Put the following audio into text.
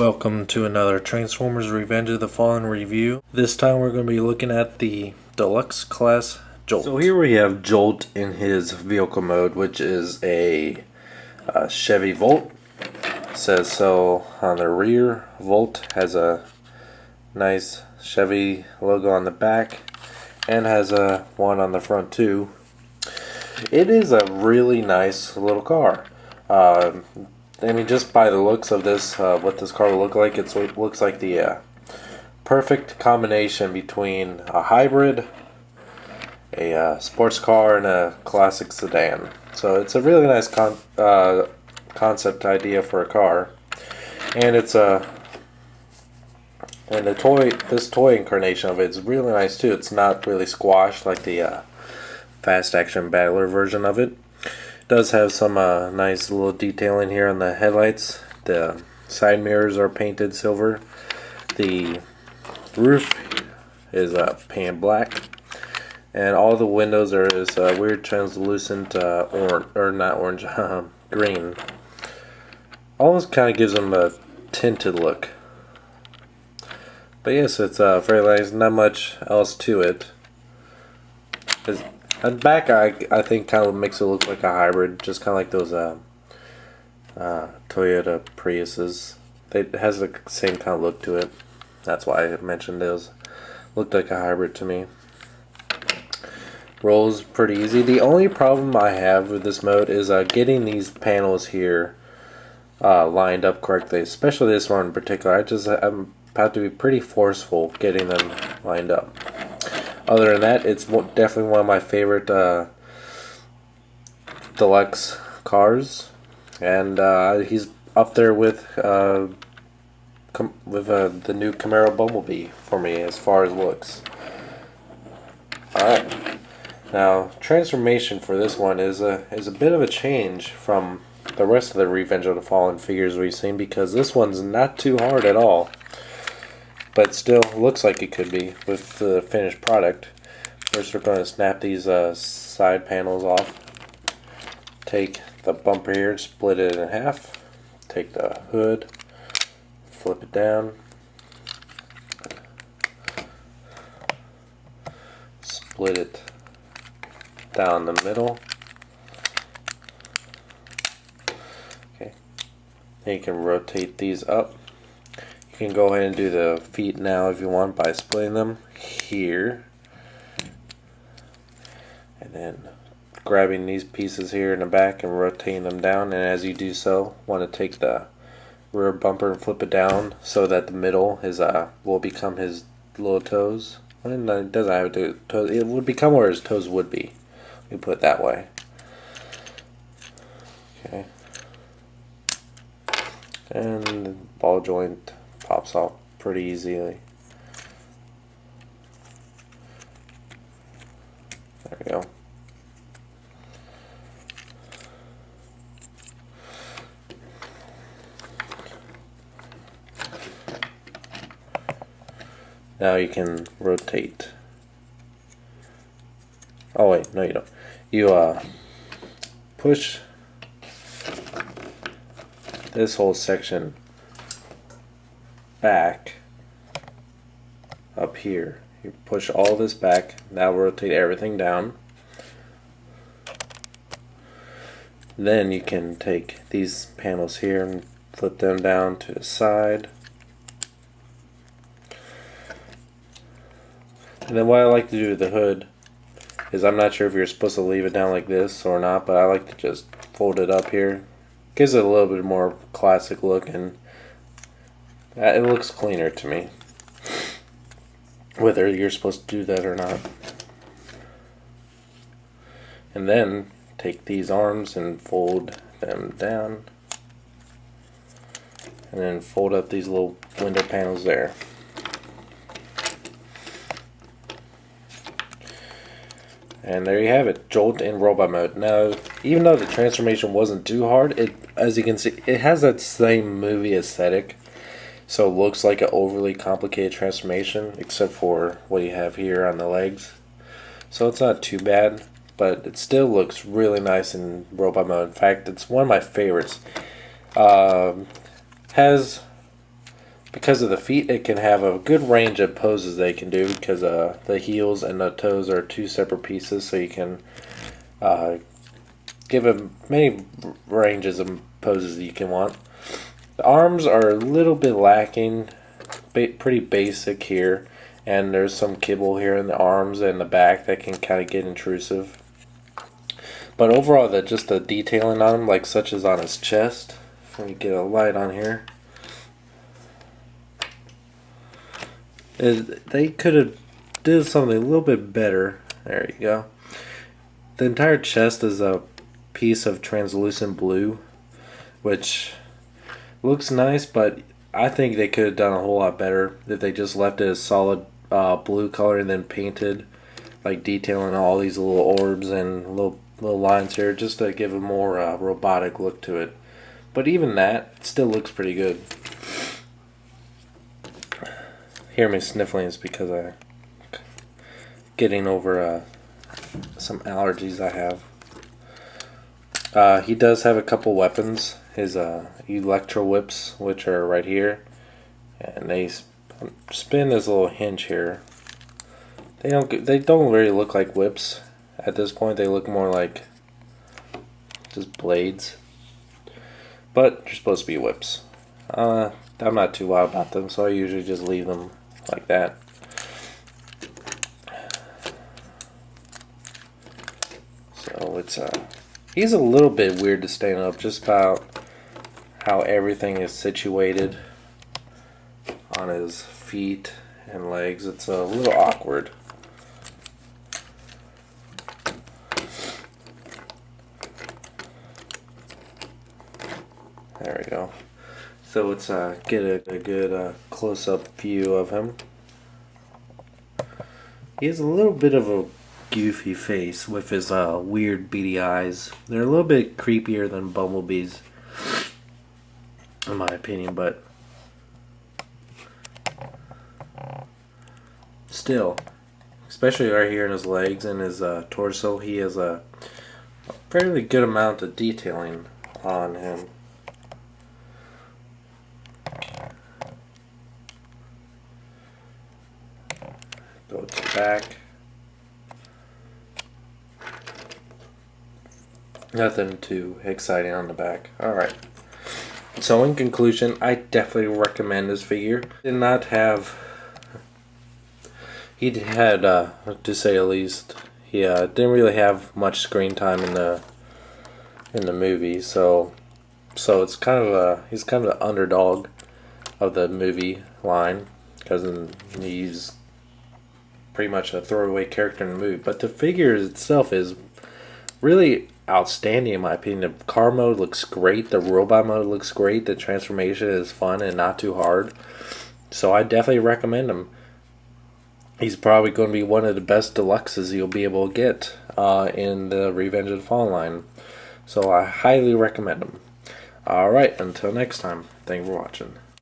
Welcome to another Transformers Revenge of the Fallen review. This time we're going to be looking at the Deluxe class Jolt. So here we have Jolt in his vehicle mode, which is a Chevy Volt. It says so on the rear. Volt has a nice Chevy logo on the back and has a one on the front too. It is a really nice little car. I mean, just by the looks of this, what this car will look like, it looks like the perfect combination between a hybrid, a sports car, and a classic sedan. So it's a really nice concept idea for a car, and it's this toy incarnation of it is really nice too. It's not really squashed like the fast action battler version of it. Does have some nice little detailing here on the headlights. The side mirrors are painted silver. The roof is painted black, and all the windows are this weird translucent green. Almost kind of gives them a tinted look. But yes, it's very nice. Not much else to it. At the back, I think kind of makes it look like a hybrid, just kind of like those Toyota Priuses. It has the same kind of look to it. That's why I mentioned those. Looked like a hybrid to me. Rolls pretty easy. The only problem I have with this mode is getting these panels here lined up correctly, especially this one in particular. I'm have to be pretty forceful getting them lined up. Other than that, it's definitely one of my favorite Deluxe cars, and he's up there with the new Camaro Bumblebee for me as far as looks. Alright, now transformation for this one is a bit of a change from the rest of the Revenge of the Fallen figures we've seen, because this one's not too hard at all, but still looks like it could be with the finished product. First, we're going to snap these side panels off. Take the bumper here, split it in half. Take the hood, flip it down. Split it down the middle. Okay. Then you can rotate these up. You can go ahead and do the feet now if you want by splitting them here, and then grabbing these pieces here in the back and rotating them down. And as you do so, want to take the rear bumper and flip it down so that the middle is will become his little toes. And it doesn't have to toes. It would become where his toes would be. We put it that way. Okay. And the ball joint pops off pretty easily. There we go. Now you can rotate. Oh wait, no you don't. You push this whole section back up here. You push all this back. Now rotate everything down. Then you can take these panels here and flip them down to the side. And then what I like to do with the hood is, I'm not sure if you're supposed to leave it down like this or not, but I like to just fold it up here. Gives it a little bit more classic look, and it looks cleaner to me, whether you're supposed to do that or not. And then take these arms and fold them down, and then fold up these little window panels there. And there you have it, Jolt in robot mode. Now, even though the transformation wasn't too hard, as you can see, it has that same movie aesthetic. So it looks like an overly complicated transformation, except for what you have here on the legs. So it's not too bad, but it still looks really nice in robot mode. In fact, it's one of my favorites. Has because of the feet, it can have a good range of poses they can do, because the heels and the toes are two separate pieces, so you can give them many ranges of poses that you can want. The arms are a little bit lacking, pretty basic here, and there's some kibble here in the arms and the back that can kind of get intrusive. But overall, just the detailing on him, like such as on his chest. Let me get a light on here. They could have did something a little bit better. There you go. The entire chest is a piece of translucent blue, which looks nice, but I think they could have done a whole lot better if they just left it as solid blue color and then painted, like detailing all these little orbs and little lines here, just to give a more robotic look to it. But even that, it still looks pretty good. Hear me sniffling is because I'm getting over some allergies I have. He does have a couple weapons. His electro whips, which are right here, and they spin this little hinge here. They don't really look like whips at this point. They look more like just blades, but they're supposed to be whips. I'm not too wild about them, so I usually just leave them like that. So it's he's a little bit weird to stand up, just about how everything is situated on his feet and legs. It's a little awkward. There we go. So let's get a good close-up view of him. He has a little bit of a goofy face with his weird beady eyes. They're a little bit creepier than Bumblebee's, in my opinion, but still, especially right here in his legs and his torso, he has a fairly good amount of detailing on him. Go to the back. Nothing too exciting on the back. Alright. So in conclusion, I definitely recommend this figure. Did not have... He had, to say the least, he didn't really have much screen time in the movie, so it's kind of he's kind of the underdog of the movie line, because he's pretty much a throwaway character in the movie. But the figure itself is really outstanding in my opinion. The car mode looks great, the robot mode looks great, the transformation is fun and not too hard. So I definitely recommend him. He's probably going to be one of the best deluxes you'll be able to get in the Revenge of the Fallen line. So I highly recommend him. Alright, until next time, thank you for watching.